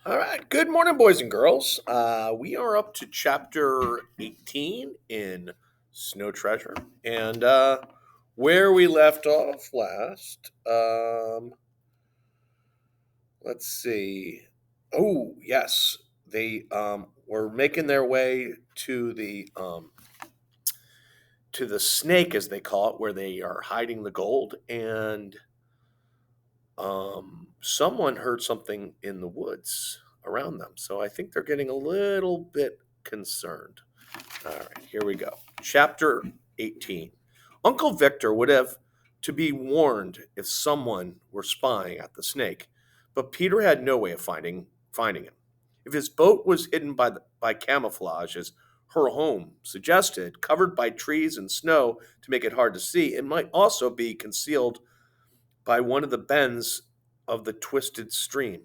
All right. Good morning, boys and girls. We are up to chapter 18 in Snow Treasure. And where we left off last, let's see. Oh, yes. They were making their way to the snake, as they call it, where they are hiding the gold. And someone heard something in the woods around them. So I think they're getting a little bit concerned. All right, here we go. Chapter 18. Uncle Victor would have to be warned if someone were spying at the snake, but Peter had no way of finding him. If his boat was hidden by camouflage, as her home suggested, covered by trees and snow to make it hard to see, it might also be concealed by one of the bends of the twisted stream.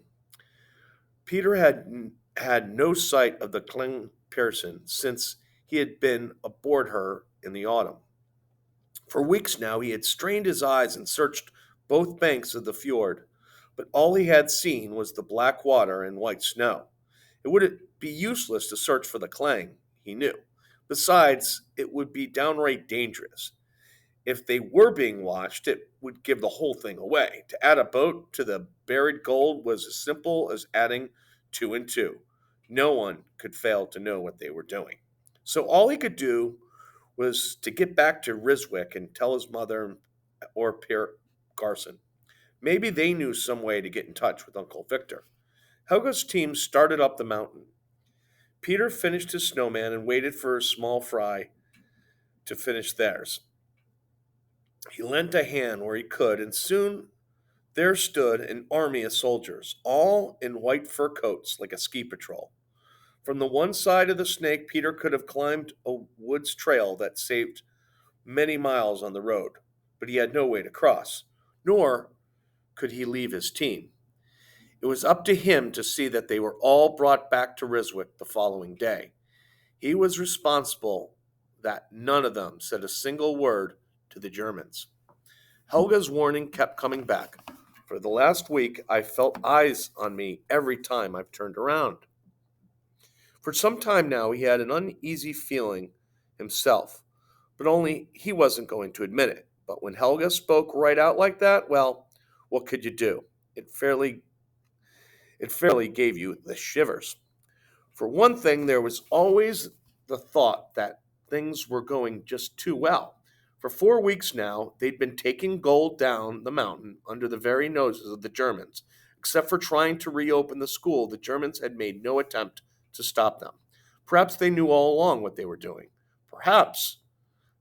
Peter had no sight of the Kling Pearson since he had been aboard her in the autumn. For weeks now he had strained his eyes and searched both banks of the fjord, but all he had seen was the black water and white snow. It would be useless to search for the Clang, he knew. Besides, it would be downright dangerous. If they were being watched, it would give the whole thing away. To add a boat to the buried gold was as simple as adding two and two. No one could fail to know what they were doing. So all he could do was to get back to Riswick and tell his mother or Pierre Garson. Maybe they knew some way to get in touch with Uncle Victor. Helga's team started up the mountain. Peter finished his snowman and waited for his small fry to finish theirs. He lent a hand where he could, and soon there stood an army of soldiers, all in white fur coats like a ski patrol. From the one side of the snake, Peter could have climbed a woods trail that saved many miles on the road, but he had no way to cross, nor could he leave his team. It was up to him to see that they were all brought back to Riswick the following day. He was responsible that none of them said a single word to the Germans. Helga's warning kept coming back. For the last week, I felt eyes on me every time I've turned around. For some time now, he had an uneasy feeling himself, but only he wasn't going to admit it. But when Helga spoke right out like that, well, what could you do? It fairly gave you the shivers. For one thing, there was always the thought that things were going just too well. For 4 weeks now, they'd been taking gold down the mountain under the very noses of the Germans. Except for trying to reopen the school, the Germans had made no attempt to stop them. Perhaps they knew all along what they were doing. Perhaps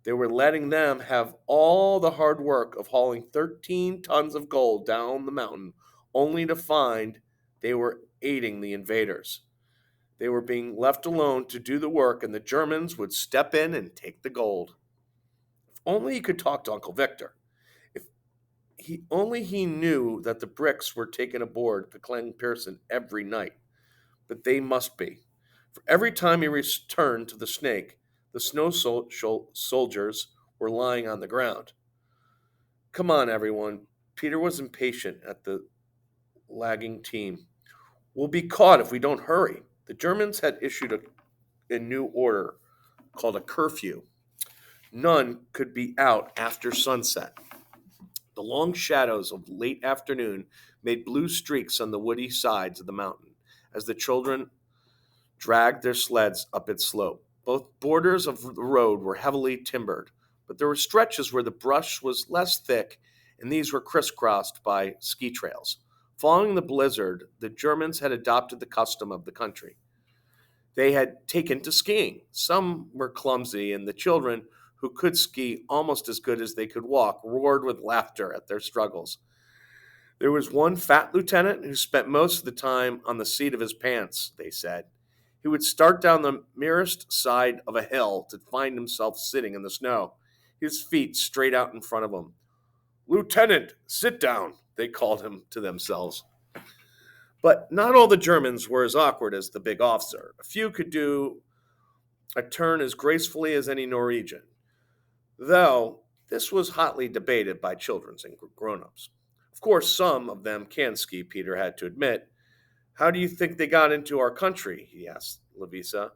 they were letting them have all the hard work of hauling 13 tons of gold down the mountain, only to find they were aiding the invaders. They were being left alone to do the work, and the Germans would step in and take the gold. If only he could talk to Uncle Victor. If he knew that the bricks were taken aboard the Clang Pearson every night. But they must be. For every time he returned to the snake, the soldiers were lying on the ground. Come on, everyone. Peter was impatient at the lagging team. We'll be caught if we don't hurry. The Germans had issued a new order called a curfew. None could be out after sunset. The long shadows of late afternoon made blue streaks on the woody sides of the mountain as the children dragged their sleds up its slope. Both borders of the road were heavily timbered, but there were stretches where the brush was less thick, and these were crisscrossed by ski trails. Following the blizzard, the Germans had adopted the custom of the country. They had taken to skiing. Some were clumsy, and the children, who could ski almost as good as they could walk, roared with laughter at their struggles. There was one fat lieutenant who spent most of the time on the seat of his pants, they said. He would start down the merest side of a hill to find himself sitting in the snow, his feet straight out in front of him. Lieutenant, sit down, they called him to themselves. But not all the Germans were as awkward as the big officer. A few could do a turn as gracefully as any Norwegian, though this was hotly debated by children and grown ups. Of course, some of them can ski, Peter had to admit, How do you think they got into our country? He asked Levisa.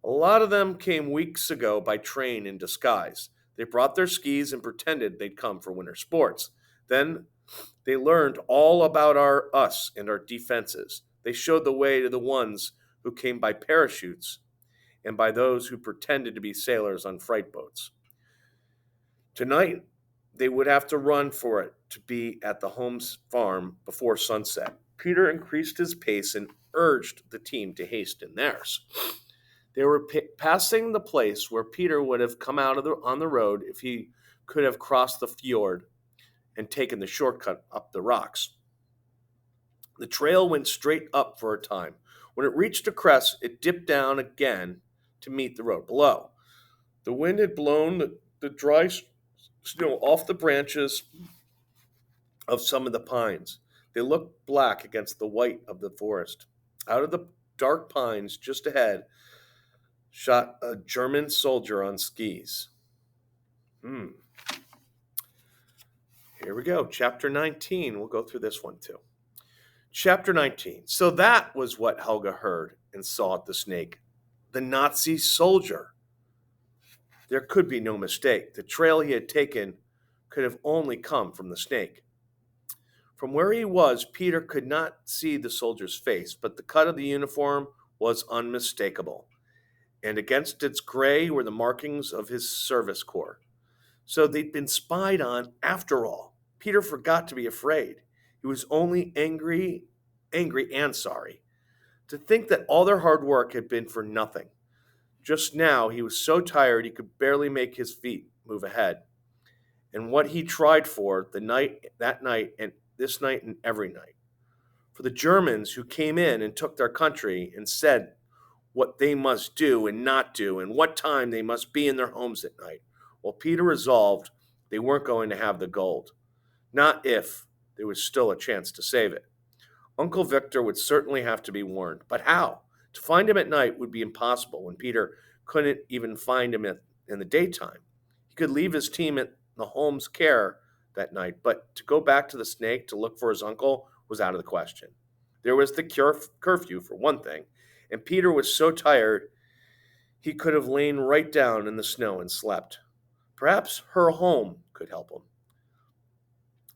A lot of them came weeks ago by train in disguise. They brought their skis and pretended they'd come for winter sports. Then they learned all about us and our defenses. They showed the way to the ones who came by parachutes and by those who pretended to be sailors on freight boats. Tonight, they would have to run for it to be at the Holmes farm before sunset. Peter increased his pace and urged the team to hasten theirs. They were passing the place where Peter would have come out on the road if he could have crossed the fjord and taken the shortcut up the rocks. The trail went straight up for a time. When it reached a crest, it dipped down again to meet the road below. The wind had blown the dry snow off the branches of some of the pines. They looked black against the white of the forest. Out of the dark pines just ahead shot a German soldier on skis. Here we go. Chapter 19. We'll go through this one too. Chapter 19. So that was what Helga heard and saw at the snake. The Nazi soldier. There could be no mistake. The trail he had taken could have only come from the snake. From where he was, Peter could not see the soldier's face, but the cut of the uniform was unmistakable, and against its gray were the markings of his service corps. So they'd been spied on after all. Peter forgot to be afraid. He was only angry and sorry. To think that all their hard work had been for nothing. Just now he was so tired he could barely make his feet move ahead. And what he tried for that night and this night and every night. For the Germans who came in and took their country and said what they must do and not do and what time they must be in their homes at night. Well, Peter resolved they weren't going to have the gold. Not if there was still a chance to save it. Uncle Victor would certainly have to be warned. But how? To find him at night would be impossible when Peter couldn't even find him in the daytime. He could leave his team at the Holmes' care that night, but to go back to the snake to look for his uncle was out of the question. There was the curfew, for one thing, and Peter was so tired he could have lain right down in the snow and slept. Perhaps her home could help him.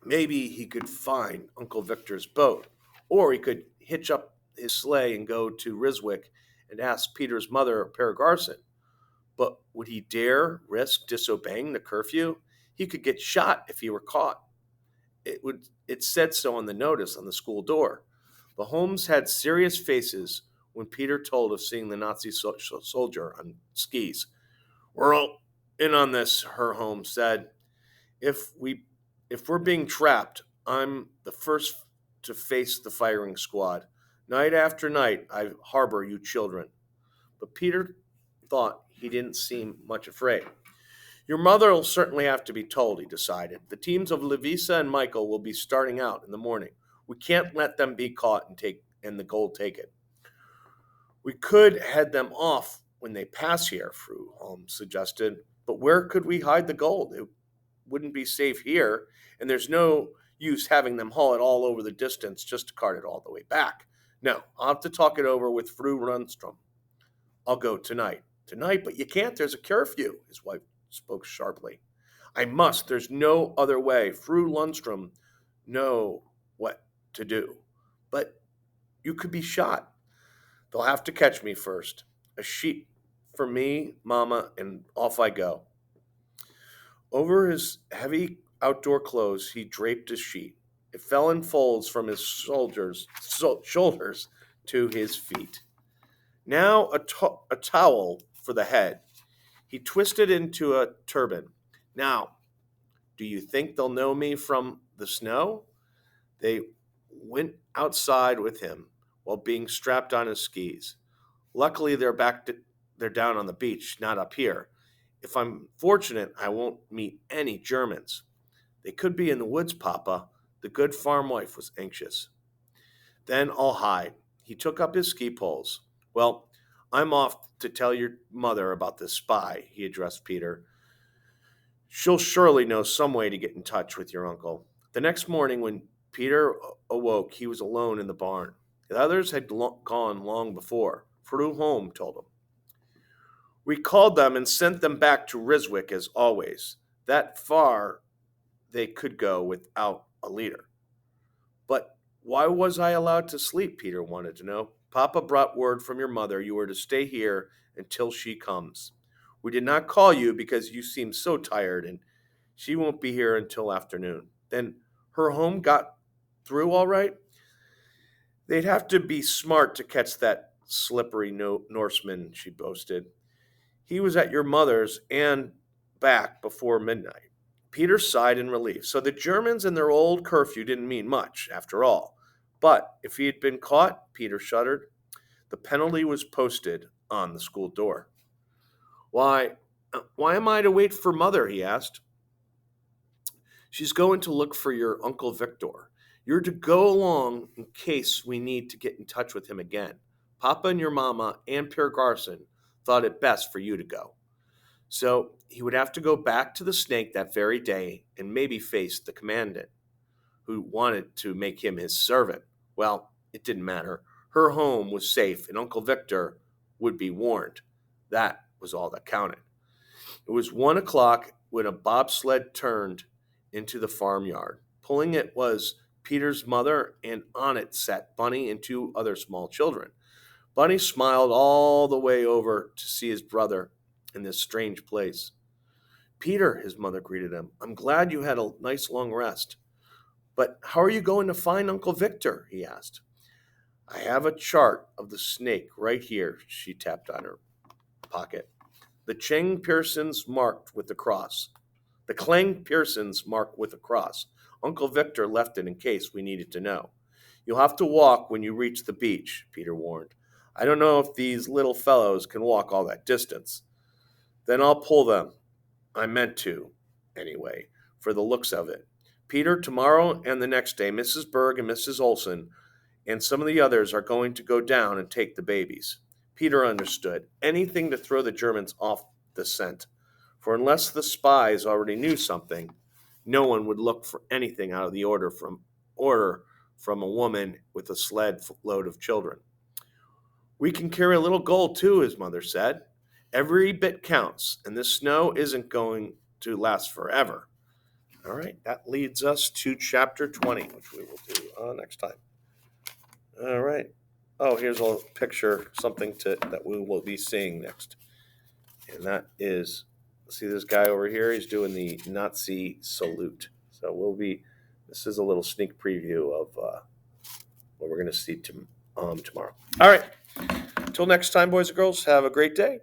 Maybe he could find Uncle Victor's boat, or he could hitch up his sleigh and go to Ryswick and ask Peter's mother, Per Garson. But would he dare risk disobeying the curfew? He could get shot if he were caught. It said so on the notice on the school door. The Holmes had serious faces when Peter told of seeing the Nazi soldier on skis. We're all in on this, her Holmes said. If we're being trapped, I'm the first to face the firing squad. Night after night, I harbor you children. But Peter thought he didn't seem much afraid. Your mother will certainly have to be told, he decided. The teams of Levisa and Michael will be starting out in the morning. We can't let them be caught and the gold taken. We could head them off when they pass here, Fru Holmes suggested. But where could we hide the gold? It wouldn't be safe here, and there's no use having them haul it all over the distance just to cart it all the way back. No, I'll have to talk it over with Fru Lundstrom. I'll go tonight. Tonight? But you can't. There's a curfew, his wife spoke sharply. I must. There's no other way. Fru Lundstrom know what to do. But you could be shot. They'll have to catch me first. A sheet for me, Mama, and off I go. Over his heavy outdoor clothes, he draped a sheet. It fell in folds from his shoulders to his feet. Now a towel for the head. He twisted into a turban. Now, do you think they'll know me from the snow? They went outside with him while being strapped on his skis. Luckily, they're down on the beach, not up here. If I'm fortunate, I won't meet any Germans. They could be in the woods, Papa. The good farm wife was anxious. Then I'll hide. He took up his ski poles. Well, I'm off to tell your mother about this spy, he addressed Peter. She'll surely know some way to get in touch with your uncle. The next morning, when Peter awoke, he was alone in the barn. The others had gone long before. Flew home, told him. We called them and sent them back to Ryswick as always. That far they could go without a leader. But why was I allowed to sleep? Peter wanted to know. Papa brought word from your mother you were to stay here until she comes. We did not call you because you seem so tired and she won't be here until afternoon. Then her home got through all right? They'd have to be smart to catch that slippery Norseman, she boasted. He was at your mother's and back before midnight. Peter sighed in relief. So the Germans and their old curfew didn't mean much, after all. But if he had been caught, Peter shuddered, the penalty was posted on the school door. Why am I to wait for Mother? He asked. She's going to look for your Uncle Victor. You're to go along in case we need to get in touch with him again. Papa and your mama and Pierre Garson thought it best for you to go. So he would have to go back to the Snake that very day and maybe face the commandant, who wanted to make him his servant. Well, it didn't matter. Her home was safe, and Uncle Victor would be warned. That was all that counted. It was 1 o'clock when a bobsled turned into the farmyard. Pulling it was Peter's mother, and on it sat Bunny and 2 other small children. Bunny smiled all the way over to see his brother in this strange place. Peter, his mother greeted him, I'm glad you had a nice long rest. But how are you going to find Uncle Victor? He asked. I have a chart of the Snake right here, she tapped on her pocket. The Cheng Pearsons marked with the cross. The Clang Pearsons marked with a cross. Uncle Victor left it in case we needed to know. You'll have to walk when you reach the beach, Peter warned. I don't know if these little fellows can walk all that distance. Then I'll pull them. I meant to, anyway, for the looks of it. Peter, tomorrow and the next day, Mrs. Berg and Mrs. Olson and some of the others are going to go down and take the babies. Peter understood. Anything to throw the Germans off the scent. For unless the spies already knew something, no one would look for anything out of the order from a woman with a sled load of children. We can carry a little gold too, his mother said. Every bit counts, and this snow isn't going to last forever. All right, that leads us to chapter 20, which we will do next time. All right. Oh, here's a picture, something that we will be seeing next. And that is, see this guy over here? He's doing the Nazi salute. So this is a little sneak preview of what we're going to see tomorrow. All right. Until next time, boys and girls, have a great day.